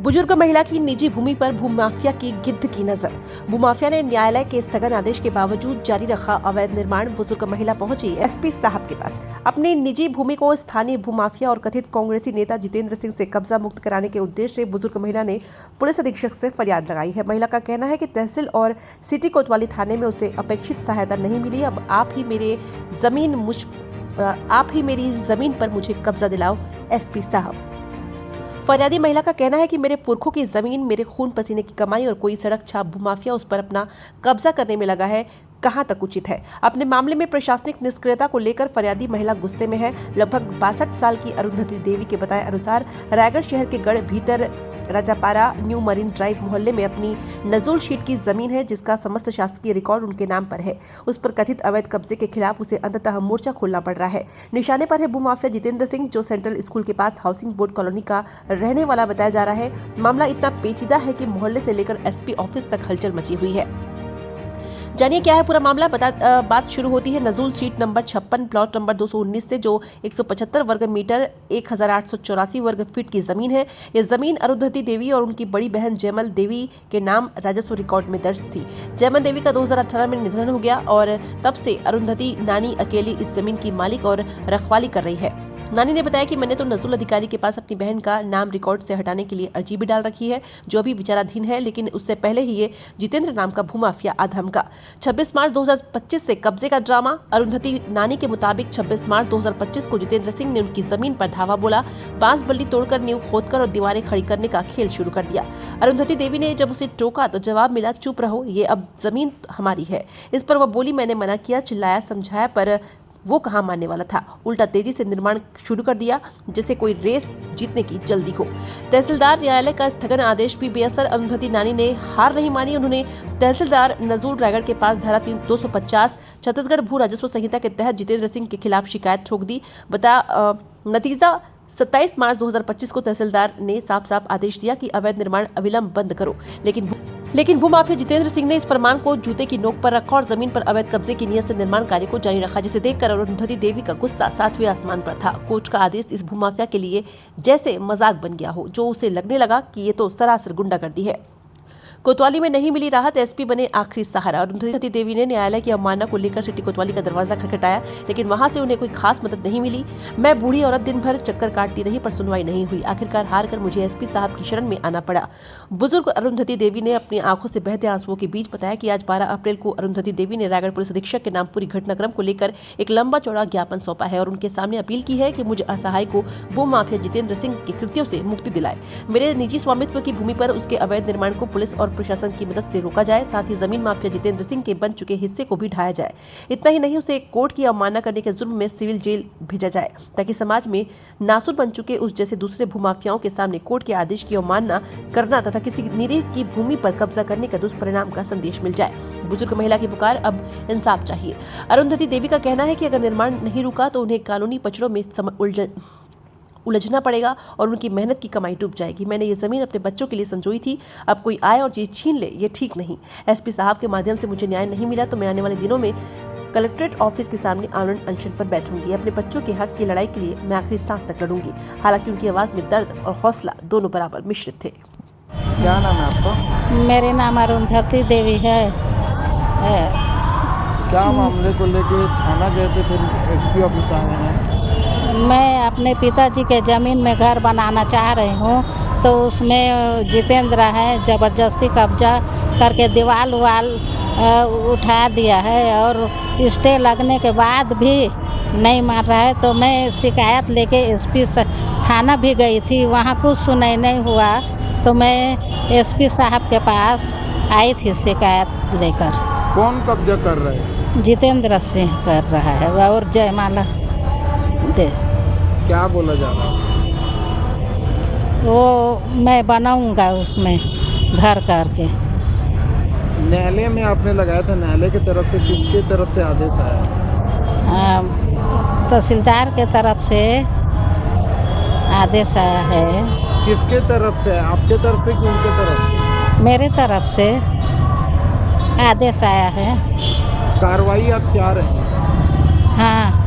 बुजुर्ग महिला की निजी भूमि पर भूमाफिया की गिद्ध की नजर। भूमाफिया ने न्यायालय के स्थगन आदेश के बावजूद जारी रखा अवैध निर्माण। बुजुर्ग महिला पहुंची एसपी साहब के पास। अपनी निजी भूमि को स्थानीय भूमाफिया और कथित कांग्रेसी नेता जितेंद्र सिंह से कब्जा मुक्त कराने के उद्देश्य से बुजुर्ग महिला ने पुलिस अधीक्षक से फरियाद लगाई है। महिला का कहना है कि तहसील और सिटी कोतवाली थाने में उसे अपेक्षित सहायता नहीं मिली। अब आप ही मेरी जमीन पर मुझे कब्जा दिलाओ एसपी साहब। फरियादी महिला का कहना है कि मेरे पुरखों की जमीन, मेरे खून पसीने की कमाई और कोई सड़क छाप भूमाफिया उस पर अपना कब्जा करने में लगा है। कहां तक उचित है? अपने मामले में प्रशासनिक निष्क्रियता को लेकर फरियादी महिला गुस्से में है। लगभग 62 साल की अरुंधति देवी के बताए अनुसार रायगढ़ शहर के गढ़ भीतर राजापारा न्यू मरीन ड्राइव मोहल्ले में अपनी नजूल शीट की जमीन है, जिसका समस्त शासकीय रिकॉर्ड उनके नाम पर है। उस पर कथित अवैध कब्जे के खिलाफ उसे अंततः मोर्चा खोलना पड़ रहा है। निशाने पर है भूमाफिया जितेंद्र सिंह, जो सेंट्रल स्कूल के पास हाउसिंग बोर्ड कॉलोनी का रहने वाला बताया जा रहा है। मामला इतना पेचीदा है कि मोहल्ले से लेकर एसपी ऑफिस तक हलचल मची हुई है। जानिए क्या है पूरा मामला। बात शुरू होती है नजूल शीट नंबर 56 प्लॉट नंबर 219 से, जो 175 वर्ग मीटर 1884 वर्ग फीट की जमीन है। यह जमीन अरुंधति देवी और उनकी बड़ी बहन जयमल देवी के नाम राजस्व रिकॉर्ड में दर्ज थी। जयमल देवी का 2018 में निधन हो गया और तब से अरुंधति नानी अकेली इस जमीन की मालिक और रखवाली कर रही है। नानी ने बताया कि मैंने तो नजूल अधिकारी के पास अपनी बहन का नाम रिकॉर्ड से हटाने के लिए अर्जी भी डाल रखी है, जो अभी विचाराधीन है, लेकिन उससे पहले ही ये जितेंद्र नाम का भूमाफिया आधम का 26 मार्च 2025 से कब्जे का ड्रामा। अरुंधति नानी के मुताबिक 26 मार्च 2025 को जितेंद्र सिंह ने उनकी जमीन पर धावा बोला, बांस बल्ली तोड़कर, नींव खोदकर और दीवारें खड़ी करने का खेल शुरू कर दिया। अरुंधति देवी ने जब उसे टोका तो जवाब मिला, चुप रहो, ये अब जमीन हमारी है। इस पर वह बोली, मैंने मना किया, चिल्लाया, समझाया, पर वो कहाँ मानने वाला था। उल्टा तेजी से निर्माण शुरू कर दिया, जैसे कोई रेस जीतने की जल्दी हो। तहसीलदार न्यायालय का स्थगन आदेश भी बेअसर। अरुंधति नानी ने हार नहीं मानी। उन्होंने तहसीलदार नजूल रायगढ़ के पास धारा 250 छत्तीसगढ़ भू राजस्व संहिता के तहत जितेंद्र सिंह के खिलाफ शिकायत ठोक दी। नतीजा 27 मार्च 2025 को तहसीलदार ने साफ साफ आदेश दिया कि अवैध निर्माण अविलंब बंद करो, लेकिन भूमाफिया जितेंद्र सिंह ने इस फरमान को जूते की नोक पर रखा और जमीन पर अवैध कब्जे की नियत से निर्माण कार्य को जारी रखा, जिसे देखकर अरुंधति देवी का गुस्सा 7वें आसमान पर था। कोर्ट का आदेश इस भूमाफिया के लिए जैसे मजाक बन गया हो, जो उसे लगने लगा कि ये तो सरासर गुंडागर्दी है। कोतवाली में नहीं मिली राहत, एसपी बने आखिरी सहारा। अरुंधति देवी ने न्यायालय की अवमानना को लेकर सिटी कोतवाली का दरवाजा खटखटाया, लेकिन वहां से उन्हें कोई खास मदद नहीं मिली। मैं बूढ़ी औरत दिन भर चक्कर काटती रही, पर सुनवाई नहीं हुई। आखिरकार हार कर मुझे एसपी साहब की शरण में आना पड़ा। बुजुर्ग अरुंधति देवी ने अपनी आंखों से बहते आंसुओं के बीच बताया कि आज 12 अप्रैल को अरुंधति देवी ने रायगढ़ पुलिस अधीक्षक के नाम पूरी घटनाक्रम को लेकर एक लंबा चौड़ा ज्ञापन सौंपा है और उनके सामने अपील की है कि मुझे असहाय को भूमाफिया जितेंद्र सिंह के कृत्यों से मुक्ति दिलाए। मेरे निजी स्वामित्व की भूमि पर उसके अवैध निर्माण को पुलिस और प्रशासन की मदद से रोका जाए, साथ ही जमीन माफिया जितेंद्र सिंह के बन चुके हिस्से को भी ढाया जाए। इतना ही नहीं, उसे कोर्ट की अवमानना करने के जुर्म में सिविल जेल भेजा जाए, ताकि समाज में नासुर बन चुके उस जैसे दूसरे भूमाफियाओं के सामने कोर्ट के आदेश की अवमानना करना तथा किसी निरीह की भूमि पर कब्जा करने का दुष्परिणाम का संदेश मिल जाए। बुजुर्ग महिला की पुकार, अब इंसाफ चाहिए। अरुंधति देवी का कहना है कि अगर निर्माण नहीं रुका तो उन्हें कानूनी पचड़ों में उलझना पड़ेगा और उनकी मेहनत की कमाई डूब जाएगी। मैंने ये ज़मीन अपने बच्चों के लिए संजोई थी, अब कोई आए और ये छीन ले, ये ठीक नहीं। एसपी साहब के माध्यम से मुझे न्याय नहीं मिला तो मैं आने वाले दिनों में कलेक्ट्रेट ऑफिस के सामने आमरण अनशन पर बैठूंगी। अपने बच्चों के हक की लड़ाई के लिए मैं आखिरी सांस तक लड़ूंगी। हालांकि उनकी आवाज़ में दर्द और हौसला दोनों बराबर मिश्रित थे। क्या नाम है आपका? मेरे नाम अरुंधति देवी है। क्या मामले को लेके थाना गए थे, फिर एसपी ऑफिस आए हैं? मैं अपने पिताजी के ज़मीन में घर बनाना चाह रही हूँ, तो उसमें जितेंद्र है ज़बरदस्ती कब्जा करके दीवार उठा दिया है और स्टे लगने के बाद भी नहीं मान रहा है। तो मैं शिकायत लेके एसपी थाना भी गई थी, वहाँ कुछ सुनाई नहीं हुआ, तो मैं एसपी साहब के पास आई थी शिकायत लेकर। कौन कब्जा कर रहा है? जितेंद्र सिंह कर रहा है और जयमाला दे। क्या बोला जा रहा है? वो मैं बनाऊंगा उसमें घर करके। न्यायालय में आपने लगाया था, न्यायालय की तरफ से किसके तरफ से आदेश आया? तहसीलदार के तरफ से आदेश आया है। किसके तरफ से? आपके तरफ से कि उनके तरफ से? मेरे तरफ से आदेश आया है। कार्रवाई आप चाह रहे हैं? हाँ।